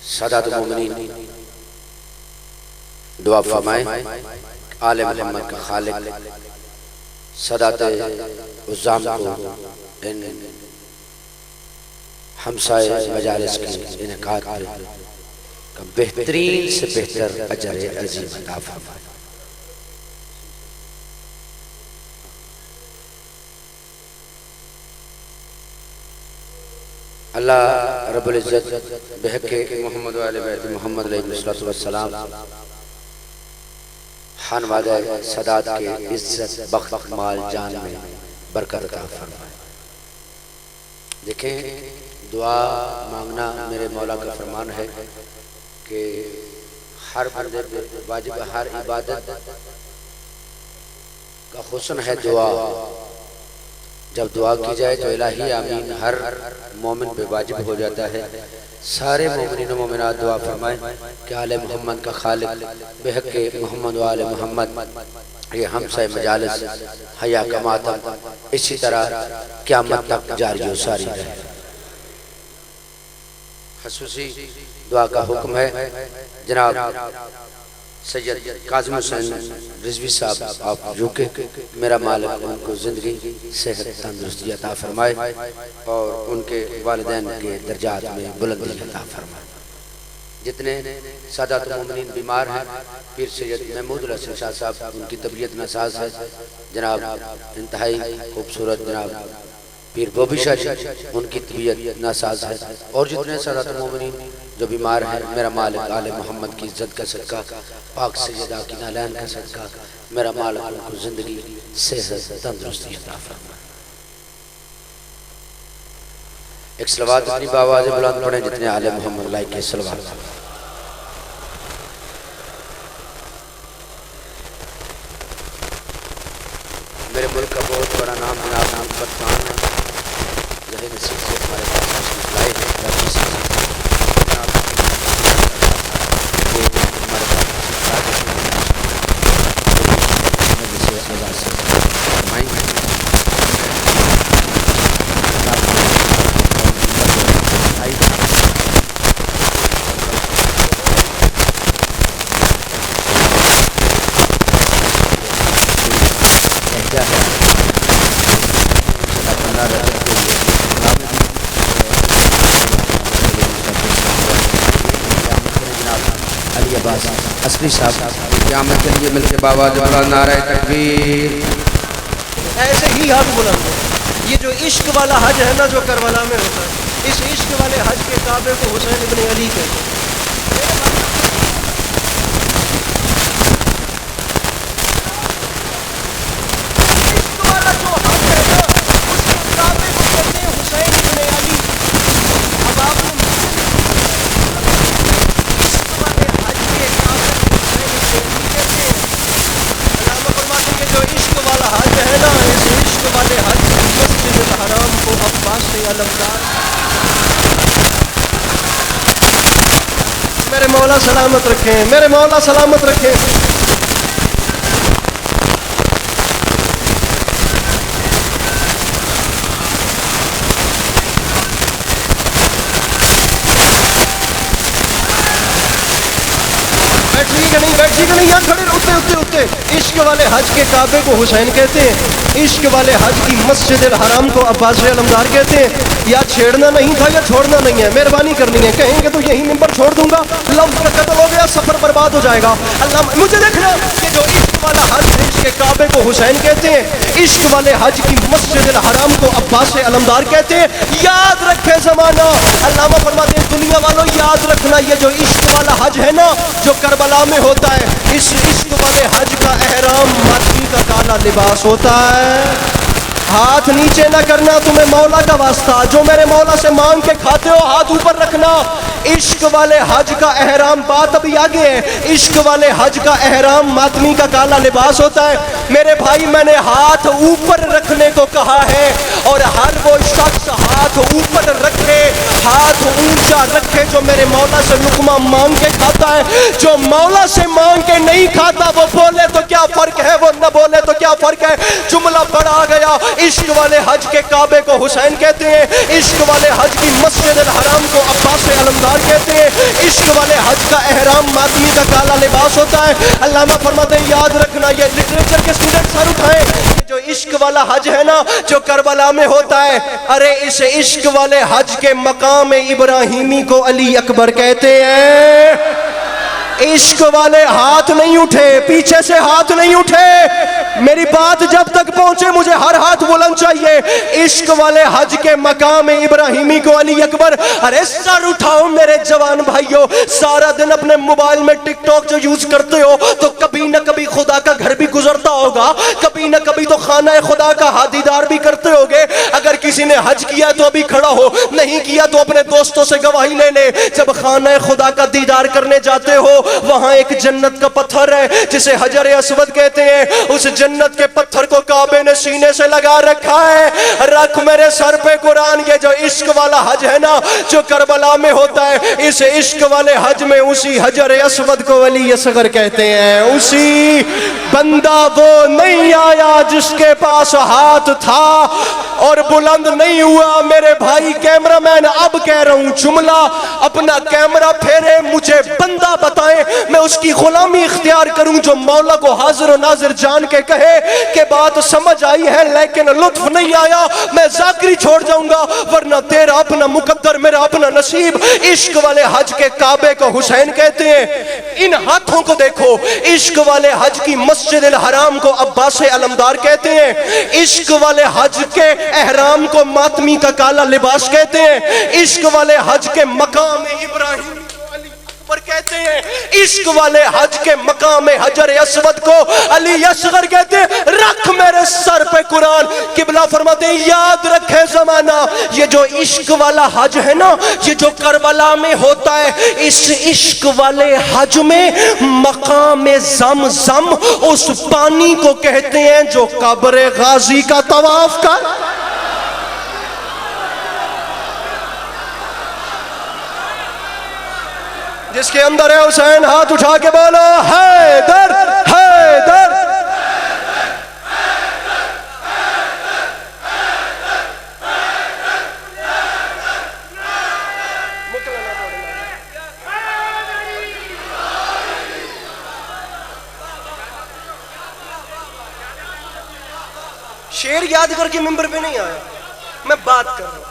سادات المومنین دعا فرمائیں آل محمد کا خالق سادات عزام کو ان ہمسائے مجالس کی انعقاد کا بہترین سے بہتر اجر عظیم عطا فرمائے۔ اللہ رب العزت بحق محمد و آل بیت محمد علیہ السلام خانوادہ سادات کے عزت بخت مال جان میں برکت عطا فرمائے۔ دیکھیں دعا مانگنا میرے مولا کا فرمان ہے کہ ہر بندے پہ واجب ہر عبادت کا حسن ہے دعا۔ جب دعا کی جائے تو الہی آمین ہر مومن پہ واجب ہو جاتا ہے۔ سارے مومنین و مومنات دعا فرمائیں کہ آل محمد کا خالق بحق محمد و آل محمد یہ ہمسائے مجالس حیا کا ماتم اسی طرح قیامت تک جاری و ساری رہے۔ خصوصی دعا کا حکم ہے جناب سید قاسم حسین رضوی صاحب آپ یوکے میرا مالک ان کو زندگی صحت تندرستی عطا فرمائے اور ان کے والدین کے درجات میں بلندی عطا فرمائے۔ جتنے سادات المومنین بیمار ہیں پیر سید محمود الحسن شاہ صاحب ان کی طبیعت ناساز ہے، جناب انتہائی خوبصورت جناب پیر بوبی شاہ جی ان کی طبیعت ناساز ہے، اور جتنے سادات المومنین جو بیمار ہیں میرا مالک آل محمد کی عزت کا صدقہ پاک سیدہ کی نالین کا صدقہ میرا مالک ان کو زندگی صحت تندرستی عطا فرمائے۔ ایک صلوات اپنی باواز بلند پڑھیں جتنے آل محمد لائق کے صلوات۔ میرے ملک کا بہت بڑا نام جناب محمد خان ہے، یہی نصیب سے ہمارے پاس تشریف لائے ہیں۔ اصلی صاحب قیامت کے لیے مل کے بابا جوالا نعرہ تکبیر۔ ایسے ہی ہاتھ بلند ہو۔ یہ جو عشق والا حج ہے نا جو کربلا میں ہوتا ہے، اس عشق والے حج کے کعبے کو حسین ابن علی کہتے ہیں۔ عشق والا جو حج ہے نا اس کے کعبے کو کہتے ہیں حسین ابن علی۔ اب آپ نے عشق والے حج کے کعبے کو حسین ابن علی کہتے ہیں۔ علامہ فرماتے ہیں کہ جو عشق والا حج ہے نا اس عشق والے حج مسجد الحرام کو عباس علمدار۔ میرے مولا سلامت رکھیں، میرے مولا سلامت رکھیں۔ بیٹھی کہ نہیں، یہاں کھڑے اتے عشق والے حج کے کعبے کو حسین کہتے ہیں، عشق والے حج کی مسجد الحرام کو عباس علمدار کہتے ہیں۔ یا چھیڑنا نہیں تھا یا چھوڑنا نہیں ہے، مہربانی کرنی ہے، کہیں گے تو یہی ممبر چھوڑ دوں گا، لفظ کا قتل ہو گیا، سفر برباد ہو جائے گا۔ اللہ مجھے دیکھنا کہ جو عشق والا حج ہے اس کے کعبے کو حسین کہتے ہیں، عشق والے حج کی مسجد الحرام کو عباس علمدار کہتے ہیں۔ یاد رکھے زمانہ، علامہ فرماتے ہیں دنیا والوں یاد رکھنا یہ جو عشق والا حج ہے نا جو کربلا میں ہوتا ہے، اس عشق والے حج کا احرام ماتمی کا کالا لباس ہوتا ہے۔ ہاتھ نیچے نہ کرنا، تمہیں مولا کا واسطہ، جو میرے مولا سے مانگ کے کھاتے ہو ہاتھ اوپر رکھنا۔ عشق والے حج کا احرام، بات ابھی آگے ہے، عشق والے حج کا احرام ماتمی کا کالا لباس ہوتا ہے۔ میرے بھائی میں نے ہاتھ اوپر رکھنے کو کہا ہے، اور ہر وہ شخص ہاتھ اوپر رکھے، ہاتھ اونچا رکھے جو میرے مولا سے لقمہ مانگ کے کھاتا ہے۔ جو مولا سے مانگ کے نہیں کھاتا وہ بولے تو کیا فرق ہے، وہ نہ بولے تو کیا فرق ہے۔ جملہ بڑا گیا۔ عشق والے حج کے کعبے کو حسین کہتے ہیں، عشق والے حج کی مسجد الحرام کو عباس علمدار کہتے ہیں۔ عشق والے حج کا احرام ماتمی کا کالا لباس ہوتا ہے. علامہ فرماتے ہیں یاد رکھنا, یہ لٹریچر کے اسٹوڈنٹ سر اٹھائیں, جو عشق والا حج ہے نا جو کربلا میں ہوتا ہے, ارے اس عشق والے حج کے مقام ابراہیمی کو علی اکبر کہتے ہیں. عشق والے ہاتھ نہیں اٹھے, پیچھے سے ہاتھ نہیں اٹھے, میری بات جب تک پہنچے مجھے ہر ہاتھ بلند چاہیے. عشق والے حج کے مقام ابراہیمی کو علی اکبر. ارے سر اٹھاؤ میرے جوان بھائیو, سارا دن اپنے موبائل میں ٹک ٹاک جو یوز کرتے ہو تو کبھی نہ کبھی خدا کا گھر بھی گزرتا ہوگا, کبھی نہ کبھی تو خانہ خدا کا دیدار بھی کرتے ہوگے. اگر کسی نے حج کیا تو ابھی کھڑا ہو, نہیں کیا تو اپنے دوستوں سے گواہی لے لے. جب خانہ خدا کا دیدار کرنے جاتے ہو وہاں ایک جنت کا پتھر ہے جسے حجر اسود کہتے ہیں, اس جنت کے پتھر کو کعبے نے سینے سے لگا رکھا ہے. رکھ میرے سر پہ قرآن, یہ جو عشق والا حج ہے نا جو کربلا میں ہوتا ہے, اس عشق والے حج میں اسی حجر اسود کو ولی اصغر کہتے ہیں. اسی بندہ وہ نہیں آیا جس کے پاس ہاتھ تھا اور بلند نہیں ہوا. میرے بھائی کیمرہ مین اب کہہ رہا ہوں جملہ, اپنا کیمرہ پھیرے, مجھے بندہ بتائیں, میں اس کی غلامی اختیار کروں جو مولا کو حاضر و ناظر جان کے کہے کہ بات سمجھ آئی ہے لیکن لطف نہیں آیا, میں ذاکری چھوڑ جاؤں گا, ورنہ تیرا اپنا مقدر میرا اپنا نصیب. عشق والے حج کے کعبے کو حسین کہتے ہیں. ان ہاتھوں کو دیکھو, عشق والے حج کی مسجد الحرام کو عباس علمدار کہتے ہیں, عشق والے حج کے احرام کو ماتمی کا کالا لباس کہتے ہیں, عشق والے حج کے مقام ابراہیم پر کہتے ہیں, عشق والے حج کے مقام حجر اسود کو علی اصغر کہتے ہیں. رکھ میرے سر پہ قرآن. قبلہ فرماتے ہیں یاد رکھے زمانہ, یہ جو عشق والا حج ہے نا یہ جو کربلا میں ہوتا ہے, اس عشق والے حج میں مقام زمزم اس پانی کو کہتے ہیں جو قبر غازی کا طواف کر. جس کے اندر ہے حسین ہاتھ اٹھا کے بولو حیدر حیدر. شعر یاد کر کے ممبر پہ نہیں آیا, میں بات کر رہا ہوں.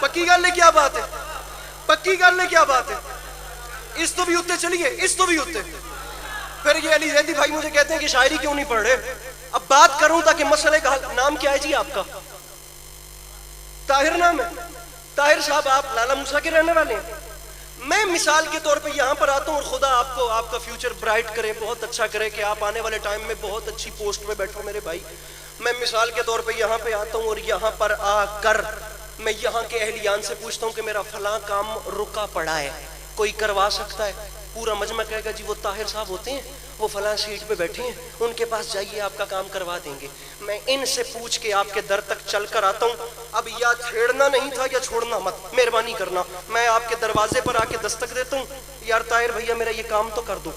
پکی گل ہے کیا بات ہے, پکی گل ہے کیا بات ہے. اس تو بھی ہوتے چلیے, اس تو بھی ہوتے. پھر یہ علی زیدی بھائی مجھے کہتے ہیں کہ شاعری کیوں نہیں پڑھ رہے. اب بات کروں تاکہ مسئلے کا نام کیا ہے جی آپ کا؟ طاہر نام ہے. طاہر صاحب آپ لالا موسیٰ کے رہنے والے ہیں. میں مثال کے طور پہ یہاں پر آتا ہوں اور خدا آپ کو آپ کا فیوچر برائٹ کرے, بہت اچھا کرے کہ آپ آنے والے ٹائم میں بہت اچھی پوسٹ پہ بیٹھو میرے بھائی. میں مثال کے طور پہ یہاں پہ آتا ہوں اور یہاں پر آ کر میں یہاں کے اہلیان سے پوچھتا ہوں کہ میرا فلاں کام رکا پڑا ہے, کوئی کروا سکتا ہے؟ پورا مجمع کہے گا جی وہ طاہر صاحب ہوتے ہیں, وہ فلاں سیٹ پہ بیٹھے ہیں, ان کے پاس جائیے آپ کا کام کروا دیں گے. میں ان سے پوچھ کے آپ کے در تک چل کر آتا ہوں. اب یا چھیڑنا نہیں تھا یا چھوڑنا مت, مہربانی کرنا. میں آپ کے دروازے پر آ کے دستک دیتا ہوں, یار طاہر بھیا میرا یہ کام تو کر دو.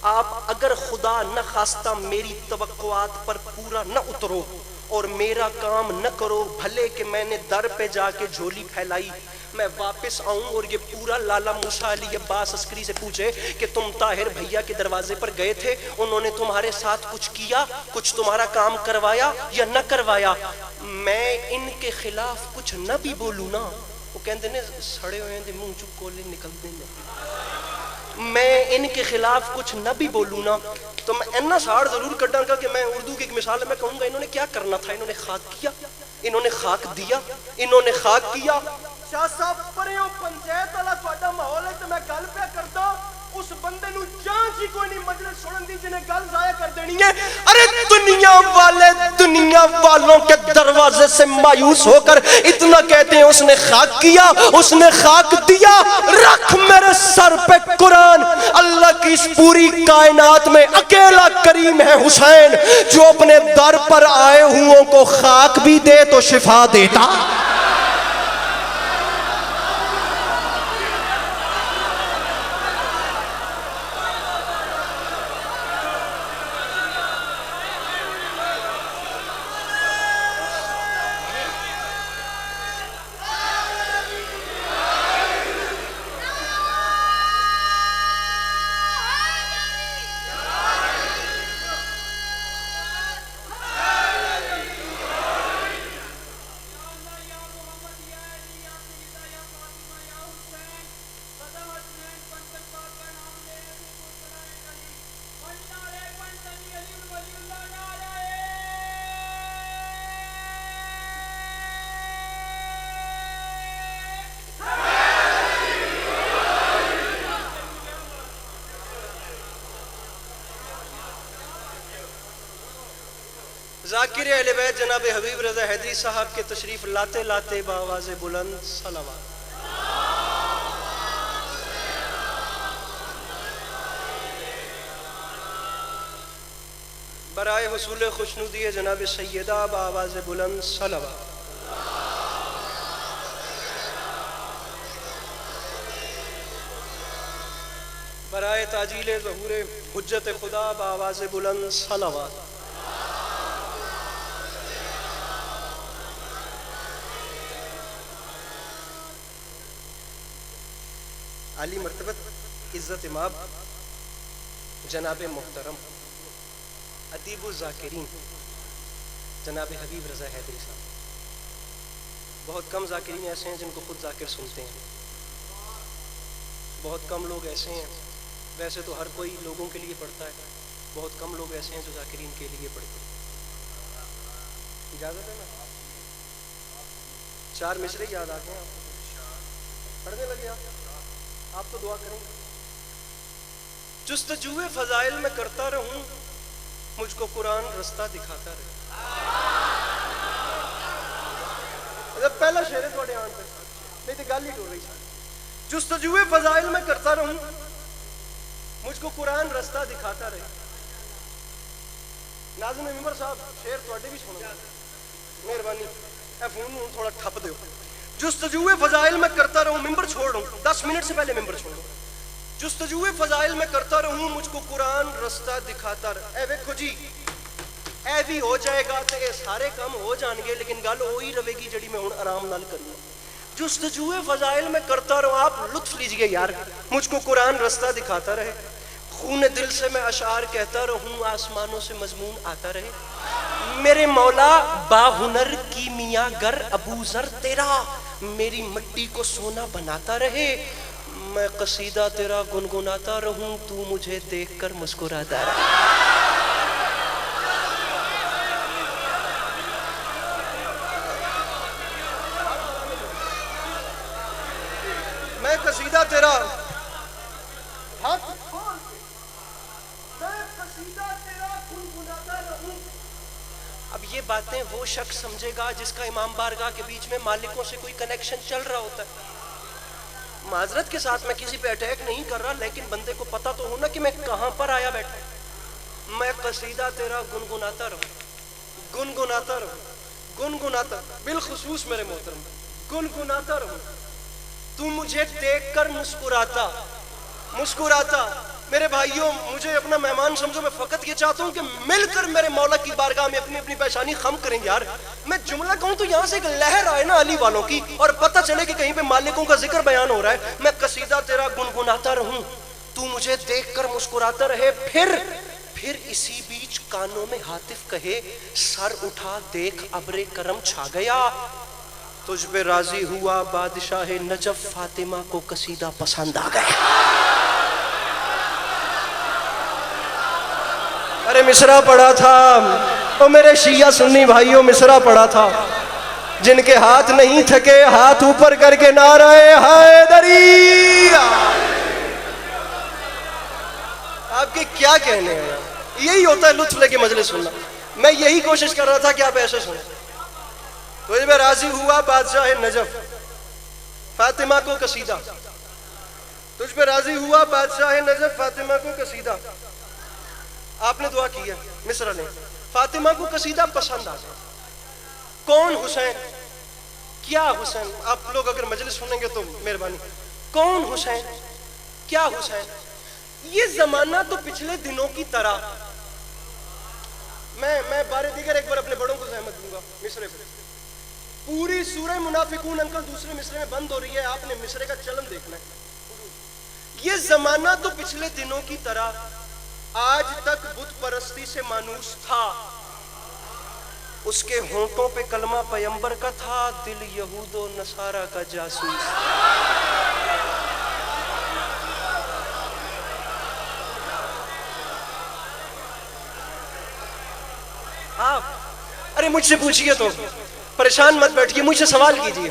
آپ اگر خدا نہ خواستہ میری توقعات پر پورا نہ اترو اور میرا کام نہ کرو, بھلے کہ میں نے در پہ جا کے جھولی پھیلائی, میں واپس آؤں اور یہ پورا لالا موسیٰ علی عباس عسکری سے پوچھے کہ تم طاہر بھیا کے دروازے پر گئے تھے, انہوں نے تمہارے ساتھ کچھ کیا, کچھ تمہارا کام کروایا یا نہ کروایا, میں ان کے خلاف کچھ نہ بھی بولوں نا, وہ کہتے ہیں سڑے ہوئے ہیں منہ چپ کولے نکل دیں, میں ان کے خلاف کچھ نہ بھی بولوں نا تو میں اینا ساڑ ضرور کٹاں گا کہ میں اردو کی ایک مثال ہے, میں کہوں گا انہوں نے کیا کرنا تھا, انہوں نے خاک کیا, انہوں نے خاک دیا, انہوں نے خاک کیا. شاہ صاحب پرے ہو پنچایت والا تھوڑا ماحول ہے تو میں گل پہ کرتا, اس بندے نو جان ہی کوئی نہیں مجلس سنن دی جنہیں گل ضائع کر دینی ہے. ارے دنیا والے دنیا والوں کے دروازے سے مایوس ہو کر اتنا کہتے ہیں اس نے خاک کیا, اس نے خاک دیا. رکھ میرے سر پہ قرآن. اللہ کی اس پوری کائنات میں اکیلا کریم ہے حسین جو اپنے در پر آئے ہوں کو خاک بھی دے تو شفا دیتا. ذاکر اہل بیت جناب حبیب رضا حیدری صاحب کے تشریف لاتے لاتے بآواز بلند صلوات. برائے حصول خوشنودی جناب سیدہ بآواز بلند صلوات. برائے تاجیل ظہور حجت خدا بآواز بلند صلوات. عالی مرتبت عزت امام جناب محترم ادیب الذاکرین جناب حبیب رضا حیدری صاحب. بہت کم ذاکرین ایسے ہیں جن کو خود ذاکر سنتے ہیں. بہت کم لوگ ایسے ہیں، ویسے تو ہر کوئی لوگوں کے لیے پڑھتا ہے، بہت کم لوگ ایسے ہیں جو ذاکرین کے لیے پڑھتے ہیں. اجازت ہے نا؟ 4 مصرے یاد آ گئے آپ پڑھنے لگے. آپ تو دعا کریں گے. جستجوے فضائل میں کرتا رہوں، مجھ کو قرآن رستہ دکھاتا رہے. پہلا شعر ہے تھوڑے آن پہ نہیں تو گل ہی ٹو رہی. جستجوے فضائل میں کرتا رہوں، مجھ کو قرآن رستہ دکھاتا رہے. ناظم ممبر صاحب شعر تھوڑے بھی سنو مہربانی، اے فون تھوڑا ٹھپ دیو. جستجوے فضائل میں کرتا رہوں، ممبر چھوڑ رہا ہوں 10 منٹ سے پہلے ممبر چھوڑ رہا ہوں. جستجوے فضائل میں کرتا رہوں، مجھ کو قرآن رستہ دکھاتا رہے. اے ویکھو جی اے بھی ہو جائے گا تے اے سارے کام ہو جان گے، لیکن گل وہی رہے گی جڑی میں ہن آرام نال کروں. جستجوے فضائل میں کرتا رہوں، آپ لطف لیجئے یار. مجھ کو قرآن رستہ دکھاتا رہے. خون دل سے میں اشعار کہتا رہوں، آسمانوں سے مضمون آتا رہے. میرے مولا با ہنر کی میاں گر ابو ذر تیرا میری مٹی کو سونا بناتا رہے. میں قصیدہ تیرا گنگناتا رہوں، تو مجھے دیکھ کر مسکراتا رہے. میں قصیدہ تیرا اب یہ باتیں وہ شخص سمجھے گا جس کا امام بارگاہ کے بیچ میں مالکوں سے کوئی کنیکشن چل رہا ہوتا ہے. معذرت کے ساتھ میں کسی پہ اٹیک نہیں کر رہا، لیکن بندے کو پتہ تو ہونا کہ میں کہاں پر آیا بیٹھا. میں قصیدہ تیرا گنگناتا رہوں، گنگناتا رہوں، گنگناتا، بالخصوص میرے محترم گنگناتا رہوں. تو مجھے دیکھ کر مسکراتا مسکراتا. میرے بھائیوں مجھے اپنا مہمان سمجھو، میں فقط یہ چاہتا ہوں کہ مل کر میرے مولا کی بارگاہ میں اپنی اپنی پیشانی خم کریں گے. یار میں جملہ کہوں تو یہاں سے ایک لہر آئے نا علی والوں کی، اور پتہ چلے کہ کہیں پہ مالکوں کا ذکر بیان ہو رہا ہے. میں قصیدہ تیرا گنگناتا رہوں، تو مجھے دیکھ کر مسکراتا رہے. پھر اسی بیچ کانوں میں ہاتف کہے، سر اٹھا دیکھ ابر کرم چھا گیا. تجھ پہ راضی ہوا بادشاہ نجف، فاطمہ کو قصیدہ پسند آ گیا. ارے مصرع پڑھا تھا او میرے شیعہ سنی بھائیوں، مصرع پڑھا تھا. جن کے ہاتھ نہیں تھکے ہاتھ اوپر کر کے نعرہ حیدری. آپ کے کیا کہنے ہیں؟ یہی ہوتا ہے لطف لے کے مجلس سننا. میں یہی کوشش کر رہا تھا کہ آپ ایسے سنیں. تجھ پہ راضی ہوا بادشاہ نجف، فاطمہ کو قصیدہ. تجھ پہ راضی ہوا بادشاہ نجف، فاطمہ کو قصیدہ. آپ نے دعا کی ہے مصرع نے، فاطمہ کو قصیدہ پسند آ گیا. کون حسین؟ کیا حسین؟ آپ لوگ اگر مجلس سنیں گے تو مہربانی. کون حسین؟ کیا حسین؟ یہ زمانہ تو پچھلے دنوں کی طرح. میں بار دیگر ایک بار اپنے بڑوں کو زحمت دوں گا. مصرے پہ پوری سورہ منافقون انکل دوسرے مصرے میں بند ہو رہی ہے، آپ نے مصرے کا چلن دیکھنا ہے. یہ زمانہ تو پچھلے دنوں کی طرح، آج تک بت پرستی سے مانوس تھا. اس کے ہونٹوں پہ کلمہ پیمبر کا تھا، دل یہود و نصارہ کا جاسوس. آپ ارے مجھ سے پوچھئے تو پریشان مت بیٹھئے، مجھ سے سوال کیجئے.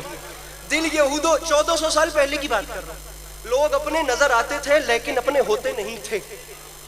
دل یہودو 1400 سال پہلے کی بات کر رہا ہوں. لوگ اپنے نظر آتے تھے لیکن اپنے ہوتے نہیں تھے.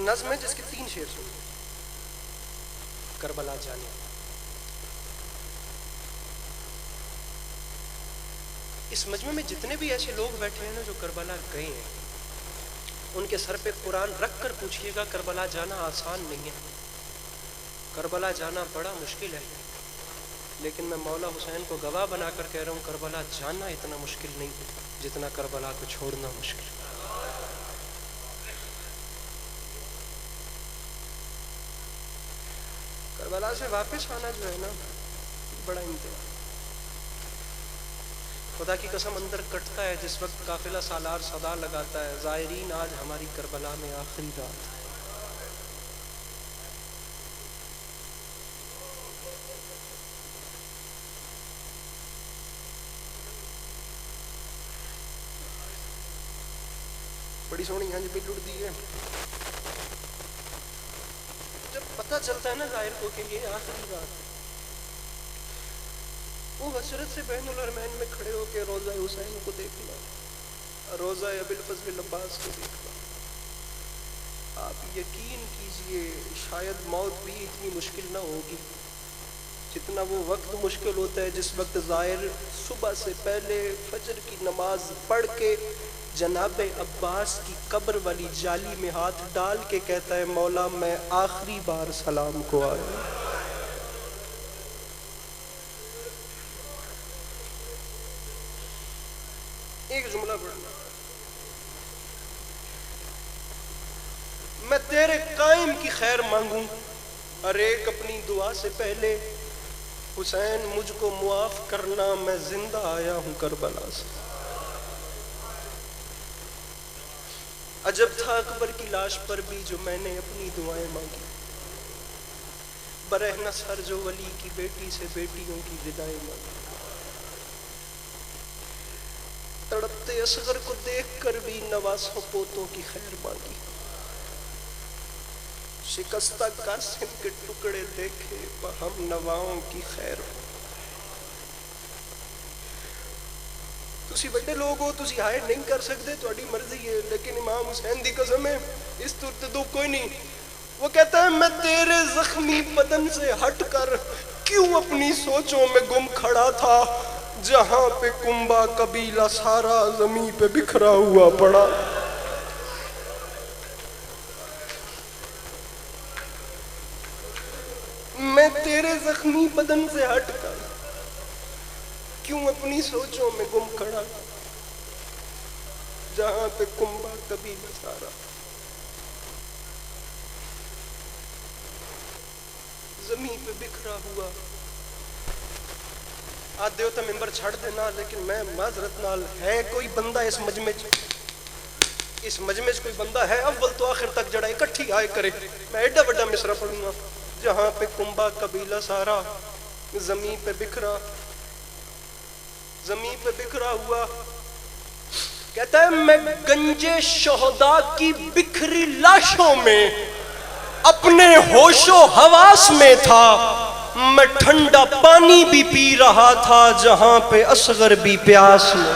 نظم ہے جس کے 3 شعر سنیں، کربلا جانے۔ اس مجمع میں جتنے بھی ایسے لوگ بیٹھے ہیں نا جو کربلا گئے ہیں، ان کے سر پہ قرآن رکھ کر پوچھئے گا کربلا جانا آسان نہیں ہے، کربلا جانا بڑا مشکل ہے، لیکن میں مولا حسین کو گواہ بنا کر کہہ رہا ہوں کربلا جانا اتنا مشکل نہیں جتنا کربلا کو چھوڑنا مشکل ہے۔ کربلا سے واپس آنا جو ہے نا بڑا امتحان، خدا کی قسم اندر کٹتا ہے جس وقت قافلہ سالار صدا لگاتا ہے زائرین آج ہماری کربلا میں آخری رات ہے۔ بڑی سونی ہنج بھی لڑ دی ہے جب پتہ چلتا ہے نا ظاہر کو کہ یہ آخری رات ہے، وہ حسرت سے بین الحرمین میں کھڑے ہو کے روضہ حسین کو دیکھنا، روضہ ابوالفضل عباس کو دیکھنا، آپ یقین کیجئے شاید موت بھی اتنی مشکل نہ ہوگی جتنا وہ وقت مشکل ہوتا ہے جس وقت ظاہر صبح سے پہلے فجر کی نماز پڑھ کے جناب عباس کی قبر والی جالی میں ہاتھ ڈال کے کہتا ہے مولا میں آخری بار سلام کو آیا۔ ایک جملہ پڑھنا، میں تیرے قائم کی خیر مانگوں ہر ایک اپنی دعا سے پہلے، حسین مجھ کو معاف کرنا میں زندہ آیا ہوں کربلا سے۔ عجب تھا اکبر کی لاش پر بھی جو میں نے اپنی دعائیں مانگی، برہنہ سر جو ولی کی بیٹی سے بیٹیوں کی ودائیں مانگی، تڑپتے اصغر کو دیکھ کر بھی نواسوں پوتوں کی خیر مانگی، شکستہ قاسم کے ٹکڑے دیکھے ہم نواؤں کی خیر مانگی۔ تسی بڑے لوگ ہو، تسی ہائے نہیں کر سکتے، تہاڈی مرضی ہے، لیکن امام حسین دی قسم ہے اس تو کوئی نہیں۔ وہ کہتا ہے میں تیرے زخمی بدن سے ہٹ کر کیوں اپنی سوچوں میں گم کھڑا تھا، جہاں پہ کنبا قبیلہ سارا زمین پہ بکھرا ہوا پڑا۔ میں تیرے زخمی بدن سے ہٹ کر کیوں اپنی سوچوں میں گم کھڑا، جہاں پہ کنبا قبیلہ سارا زمین پہ بکھرا ہوا۔ آج دیو تا ممبر چھڑ دینا، لیکن میں معذرت نال ہے کوئی بندہ اس مجمع کوئی بندہ ہے اول تو آخر تک جڑا اکٹھی آئے کرے، میں ایڈا بڑا مصرع پڑھوں گا، جہاں پہ کنبا قبیلہ سارا زمین پہ بکھرا ہوا۔ کہتا ہے میں گنجے شہداء کی بکھری لاشوں میں اپنے ہوش و حواس میں تھا، میں ٹھنڈا پانی بھی پی رہا تھا جہاں پہ اصغر بھی پیاس میں۔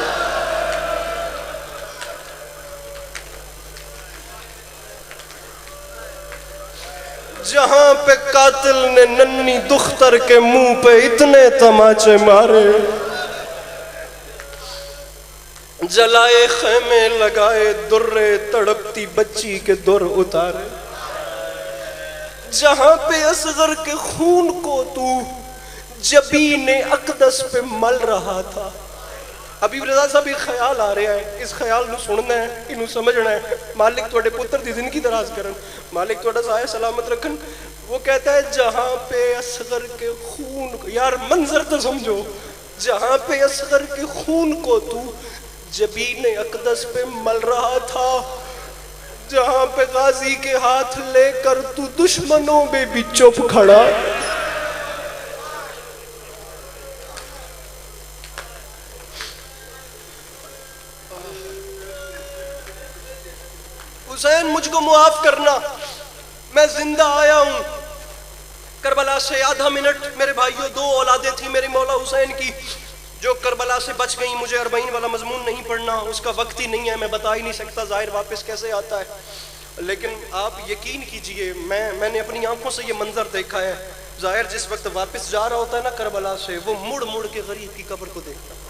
جہاں پہ قاتل نے ننھی دختر کے منہ پہ اتنے تماچے مارے، جلائے خیمے لگائے درے تڑپتی بچی کے در اتارے، جہاں پہ اصغر کے خون کو تو جبین اقدس پہ مل رہا تھا۔ حبیب رضا صاحب ایک خیال آ رہا ہے، اس خیال نو سننا ہے، انہوں سمجھنا ہے، مالک توڑے پتر دی زندگی دراز کرن، مالک توڑا سایہ سلامت رکھن۔ وہ کہتا ہے جہاں پہ اصغر کے خون کو، یار منظر تو سمجھو، جہاں پہ اصغر کے خون کو تو جبین اقدس پہ مل رہا تھا، جہاں پہ غازی کے ہاتھ لے کر تو دشمنوں میں بھی چپ کھڑا۔ حسین مجھ کو معاف کرنا، میں زندہ آیا ہوں۔ کربلا سے آدھا منٹ میرے بھائیوں، 2 اولادیں تھیں میرے مولا حسین کی جو کربلا سے بچ گئیں۔ مجھے 40 والا مضمون نہیں پڑھنا، اس کا وقت ہی نہیں ہے، میں بتا ہی نہیں سکتا ظاہر واپس کیسے آتا ہے۔ لیکن آپ یقین کیجئے میں نے اپنی آنکھوں سے یہ منظر دیکھا ہے. ظاہر جس وقت واپس جا رہا ہوتا ہے نا کربلا سے، وہ مڑ مڑ کے غریب کی قبر کو دیکھتا ہے.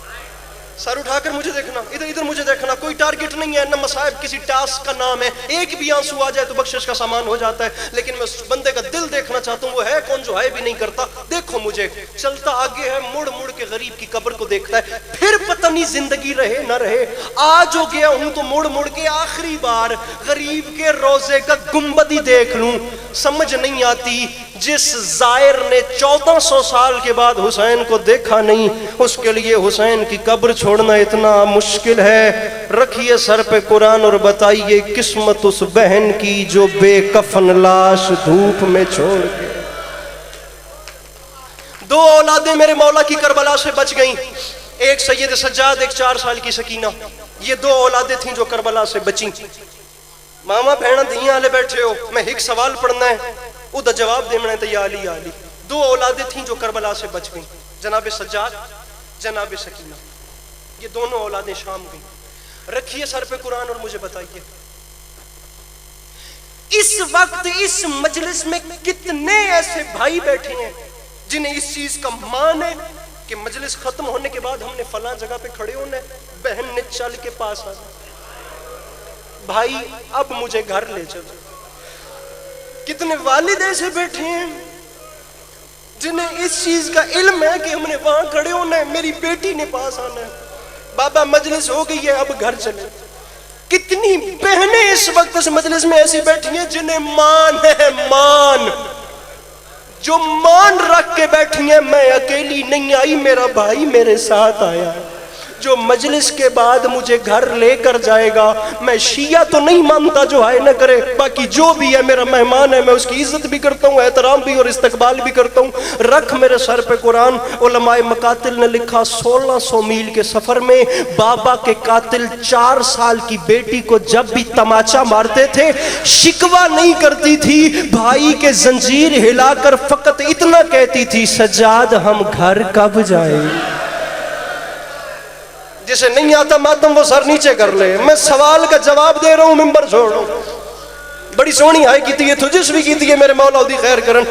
سر اٹھا کر مجھے دیکھنا، ادھر ادھر مجھے دیکھنا. کوئی ٹارگٹ نہیں ہے، نہ مصائب کسی ٹاسک کا نام ہے. ایک بھی آنسو آ جائے تو بخشش کا سامان ہو جاتا ہے. لیکن میں اس بندے کا دل دیکھنا چاہتا ہوں، وہ ہے کون جو ہے بھی نہیں کرتا. دیکھو مجھے، چلتا آگے ہے، مڑ مڑ کے غریب کی قبر کو دیکھتا ہے. پھر پتہ نہیں زندگی رہے نہ رہے، آج ہو گیا ہوں تو مڑ مڑ کے آخری بار غریب کے روزے کا گنبد ہی دیکھ لوں. سمجھ نہیں آتی، جس زائر نے 1400 سال کے بعد حسین کو دیکھا نہیں، اس کے لیے حسین کی قبر چھوڑنا اتنا مشکل ہے. رکھیے سر پہ قرآن اور بتائیے قسمت اس بہن کی جو بے کفن لاش دھوپ میں چھوڑ کے. 2 اولادیں میرے مولا کی کربلا سے بچ گئیں، ایک سید سجاد، ایک 4 سال کی سکینہ. یہ 2 اولادیں تھیں جو کربلا سے بچیں. ماما بہنہ دھیاں آلے بیٹھے ہو، میں ایک سوال پڑھنا ہے، ادھر جواب دینا ہے. تو یا علی یا علی. 2 اولادیں تھیں جو کربلا سے بچ گئیں، جناب سجاد، جناب سکینہ. یہ دونوں اولادیں شام گئیں. رکھیے سر پہ قرآن اور مجھے بتائیے اس وقت اس مجلس میں کتنے ایسے بھائی بیٹھے ہیں جنہیں اس چیز کا مان ہے کہ مجلس ختم ہونے کے بعد ہم نے فلاں جگہ پہ کھڑے ہونا ہے، بہن نے چل کے پاس آ جائے، بھائی اب مجھے گھر لے چلو. کتنے والد ایسے بیٹھے ہیں جنہیں اس چیز کا علم ہے کہ ہم نے وہاں کھڑے ہونا ہے، میری بیٹی نے پاس آنا ہے، بابا مجلس ہو گئی ہے اب گھر چلے. کتنی بہنیں اس وقت اس مجلس میں ایسی بیٹھی ہیں جنہیں مان ہے، مان، جو مان رکھ کے بیٹھی ہیں میں اکیلی نہیں آئی، میرا بھائی میرے ساتھ آیا ہے جو مجلس کے بعد مجھے گھر لے کر جائے گا. میں شیعہ تو نہیں مانتا جو ہائے نہ کرے، باقی جو بھی ہے میرا مہمان ہے، میں اس کی عزت بھی کرتا ہوں، احترام بھی اور استقبال بھی کرتا ہوں. رکھ میرے سر پہ قرآن. علماء مقاتل نے لکھا 1600 میل کے سفر میں بابا کے قاتل 4 سال کی بیٹی کو جب بھی تماچا مارتے تھے شکوہ نہیں کرتی تھی، بھائی کے زنجیر ہلا کر فقط اتنا کہتی تھی، سجاد ہم گھر کب جائیں. جسے نہیں آتا ماتم وہ سر نیچے کر لے. میں سوال کا جواب دے رہا ہوں، ممبر چھوڑو. بڑی سونی آئے کی تھی یہ تو جس بھی کی تھی یہ میرے مولا دی خیر کرن.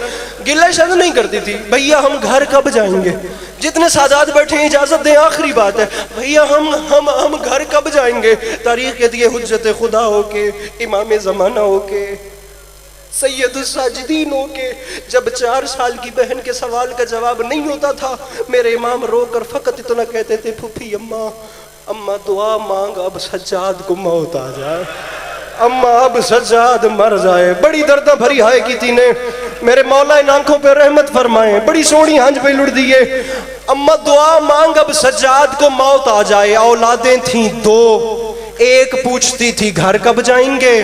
گلہ شاید نہیں کرتی تھی، بھئیہ ہم گھر کب جائیں گے. جتنے سادات بیٹھے ہیں اجازت دیں، آخری بات ہے، بھئیہ ہم گھر کب جائیں گے. تاریخ کے دیے حجت خدا ہو کے، امام زمانہ ہو کے، سید الساجدین ہو کے، جب 4 سال کی بہن کے سوال کا جواب نہیں ہوتا تھا میرے امام رو کر فقط اتنا کہتے تھے، پھوپھی اماں دعا مانگ اب سجاد کو موت آ جائے، اماں اب سجاد مر جائے. بڑی دردہ بھری ہائے کی تھی نے. میرے مولا ان آنکھوں پہ رحمت فرمائیں، بڑی سونی ہنج پہ لڑ دیئے. اماں دعا مانگ اب سجاد کو موت آ جائے. اولادیں تھیں 2، ایک پوچھتی تھی گھر کب جائیں گے،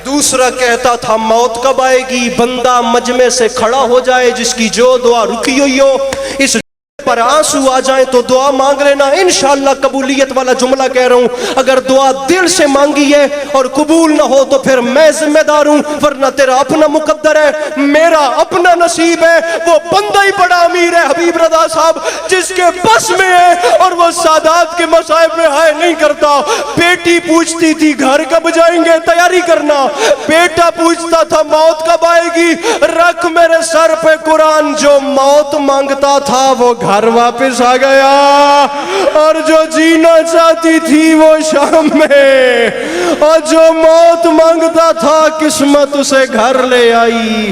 دوسرا کہتا تھا موت کب آئے گی. بندہ مجمع سے کھڑا ہو جائے جس کی جو دعا رکی ہوئی ہو، اس پر آنسو آ جائیں تو دعا مانگ لینا. انشاءاللہ قبولیت والا جملہ کہہ رہا ہوں، اگر دعا دل سے مانگی ہے اور قبول نہ ہو تو پھر میں ذمہ دار ہوں، ورنہ تیرا اپنا مقدر ہے، میرا اپنا نصیب ہے. وہ بندہ ہی بڑا امیر ہے حبیب رضا صاحب جس کے بس میں ہے اور وہ سادات کے مصائب میں ہائے نہیں کرتا. بیٹی پوچھتی تھی گھر کب جائیں گے، تیاری کرنا. بیٹا پوچھتا تھا موت کب آئے گی. رکھ میرے سر پہ قرآن، جو موت مانگتا تھا وہ گھر واپس آ گیا، اور جو جینا چاہتی تھی وہ شام میں، اور جو موت مانگتا تھا قسمت اسے گھر لے آئی،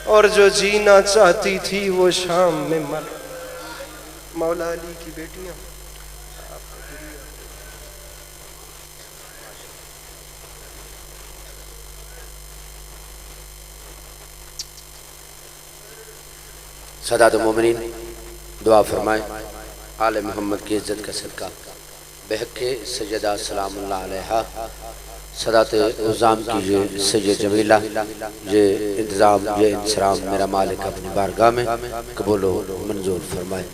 اور جو جینا چاہتی تھی وہ شام میں مر. مولا علی کی بیٹیاں سادات مومنین دعا فرمائیں. آل محمد کی عزت کا صدقہ بحق سیدہ سلام اللہ علیہ سادات عظام کیجئے. سید جمیلہ یہ انتظام یہ انسرام میرا مالک اپنی بارگاہ میں قبول و منظور فرمائے.